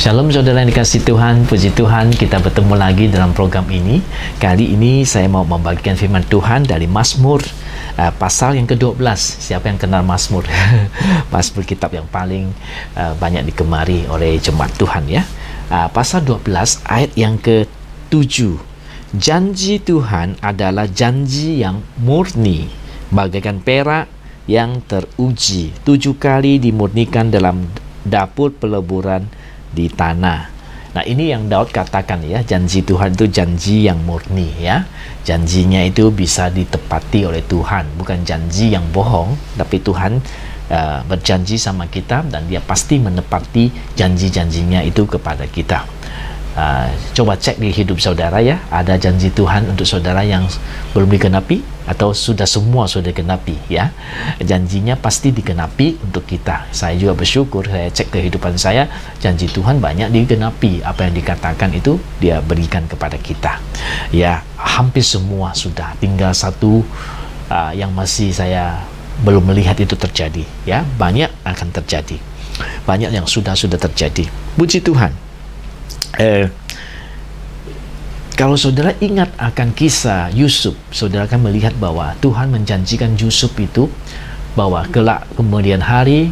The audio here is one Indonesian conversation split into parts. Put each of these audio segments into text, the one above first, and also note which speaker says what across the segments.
Speaker 1: Shalom saudara yang dikasihi Tuhan, puji Tuhan kita bertemu lagi dalam program ini. Kali ini saya mau membagikan firman Tuhan dari Mazmur pasal yang ke-12. Siapa yang kenal Mazmur? Mazmur kitab yang paling banyak digemari oleh jemaat Tuhan ya. Pasal 12 ayat yang ke-7. Janji Tuhan adalah janji yang murni, bagaikan perak yang teruji, 7 kali dimurnikan dalam dapur peleburan di tanah. Nah, ini yang Daud katakan ya, janji Tuhan itu janji yang murni ya. Janjinya itu bisa ditepati oleh Tuhan, bukan janji yang bohong, tapi Tuhan berjanji sama kita dan dia pasti menepati janji-janjinya itu kepada kita. Coba cek di hidup saudara ya, ada janji Tuhan untuk saudara yang belum digenapi atau sudah semua sudah digenapi ya. Janjinya pasti digenapi untuk kita. Saya juga bersyukur, saya cek kehidupan saya, janji Tuhan banyak digenapi. Apa yang dikatakan itu dia berikan kepada kita ya. Hampir semua sudah, tinggal satu yang masih saya belum melihat itu terjadi ya. Banyak akan terjadi, banyak yang sudah terjadi. Puji Tuhan. Kalau saudara ingat akan kisah Yusuf, saudara akan melihat bahwa Tuhan menjanjikan Yusuf itu bahwa kelak kemudian hari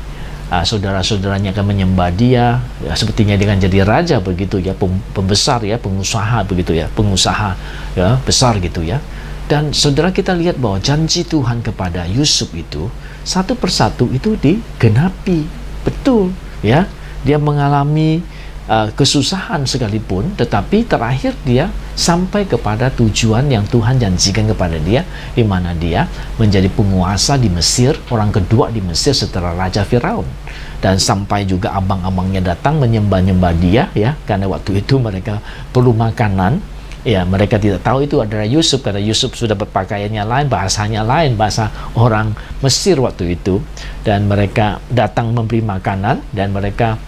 Speaker 1: saudara-saudaranya akan menyembah dia ya, sepertinya dia akan jadi raja begitu ya, pembesar ya, pengusaha begitu ya, pengusaha ya besar gitu ya. Dan saudara kita lihat bahwa janji Tuhan kepada Yusuf itu satu persatu itu digenapi betul ya. Dia mengalami kesusahan sekalipun, tetapi terakhir dia sampai kepada tujuan yang Tuhan janjikan kepada dia, di mana dia menjadi penguasa di Mesir, orang kedua di Mesir setelah Raja Firaun. Dan sampai juga abang-abangnya datang menyembah-nyembah dia ya, karena waktu itu mereka perlu makanan ya. Mereka tidak tahu itu adalah Yusuf, karena Yusuf sudah berpakaiannya lain, bahasanya lain, bahasa orang Mesir waktu itu. Dan mereka datang memberi makanan, dan mereka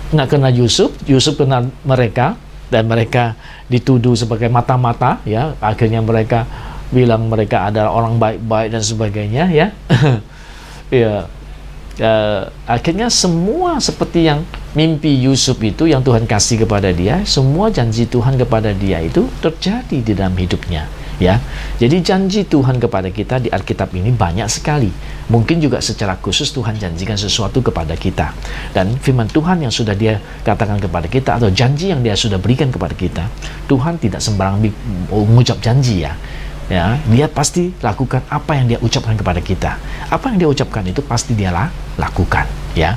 Speaker 1: nggak kenal Yusuf, Yusuf kenal mereka, dan mereka dituduh sebagai mata-mata ya. Akhirnya mereka bilang mereka adalah orang baik-baik dan sebagainya ya. Ya, akhirnya semua seperti yang mimpi Yusuf itu yang Tuhan kasih kepada dia, semua janji Tuhan kepada dia itu terjadi di dalam hidupnya ya. Jadi janji Tuhan kepada kita di Alkitab ini banyak sekali. Mungkin juga secara khusus Tuhan janjikan sesuatu kepada kita, dan firman Tuhan yang sudah dia katakan kepada kita atau janji yang dia sudah berikan kepada kita, Tuhan tidak sembarang mengucap janji ya. Ya, dia pasti lakukan apa yang dia ucapkan kepada kita. Apa yang dia ucapkan itu pasti dia lakukan ya.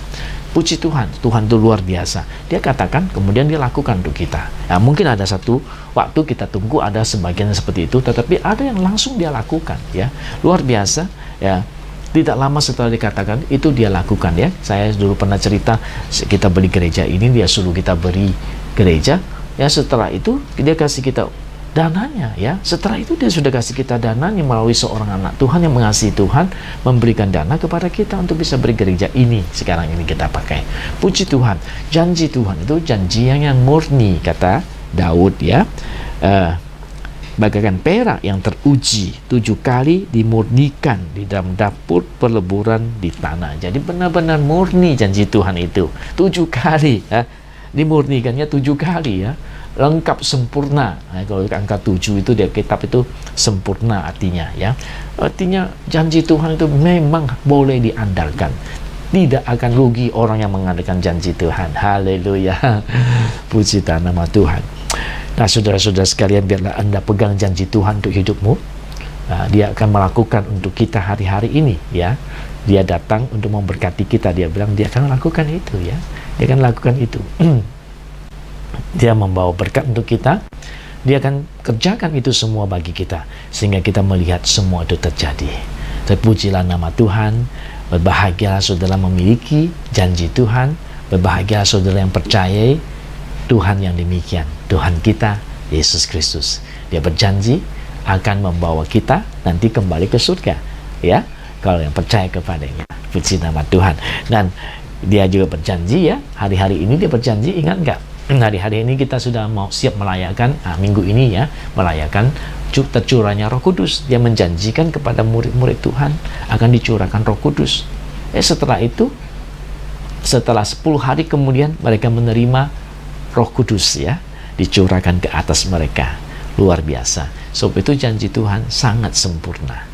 Speaker 1: Puji Tuhan, Tuhan itu luar biasa. Dia katakan, kemudian dia lakukan untuk kita. Nah, mungkin ada satu waktu kita tunggu ada sebagian seperti itu, tetapi ada yang langsung dia lakukan ya. Luar biasa ya. Tidak lama setelah dikatakan itu dia lakukan ya. Saya dulu pernah cerita, kita beli gereja ini, dia suruh kita beri gereja ya. Setelah itu dia kasih kita dananya ya. Setelah itu dia sudah kasih kita dananya melalui seorang anak Tuhan yang mengasihi Tuhan, memberikan dana kepada kita untuk bisa beri gereja ini sekarang ini kita pakai. Puji Tuhan, janji Tuhan itu janji yang murni, kata Daud ya. Bagaikan perak yang teruji, 7 kali dimurnikan di dalam dapur peleburan di tanah. Jadi benar-benar murni janji Tuhan itu 7 kali ya. Dimurnikannya 7 kali ya, lengkap sempurna. Nah, kalau angka 7 itu di kitab itu sempurna artinya ya. Artinya janji Tuhan itu memang boleh diandalkan. Tidak akan rugi orang yang mengandalkan janji Tuhan. Haleluya. Puji nama Tuhan. Nah, saudara-saudara sekalian, biarlah Anda pegang janji Tuhan untuk hidupmu. Dia akan melakukan untuk kita hari-hari ini ya. Dia datang untuk memberkati kita. Dia bilang dia akan lakukan itu ya. Dia akan lakukan itu. Dia membawa berkat untuk kita. Dia akan kerjakan itu semua bagi kita, sehingga kita melihat semua itu terjadi. Terpujilah nama Tuhan. Berbahagialah saudara memiliki janji Tuhan. Berbahagialah saudara yang percayai Tuhan yang demikian. Tuhan kita Yesus Kristus, dia berjanji akan membawa kita nanti kembali ke surga ya, kalau yang percaya kepadanya. Puji nama Tuhan. Dan dia juga berjanji ya, hari-hari ini dia berjanji, ingat nggak? Hari-hari ini kita sudah mau siap melayakan, minggu ini ya, melayakan tercurahnya Roh Kudus. Dia menjanjikan kepada murid-murid Tuhan akan dicurahkan Roh Kudus. Setelah itu setelah 10 hari kemudian mereka menerima Roh Kudus, ya, dicurahkan ke atas mereka. Luar biasa. Sebab itu janji Tuhan sangat sempurna.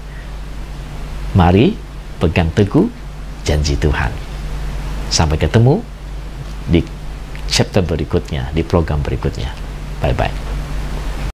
Speaker 1: Mari pegang teguh janji Tuhan. Sampai ketemu di chapter berikutnya, di program berikutnya. Bye-bye.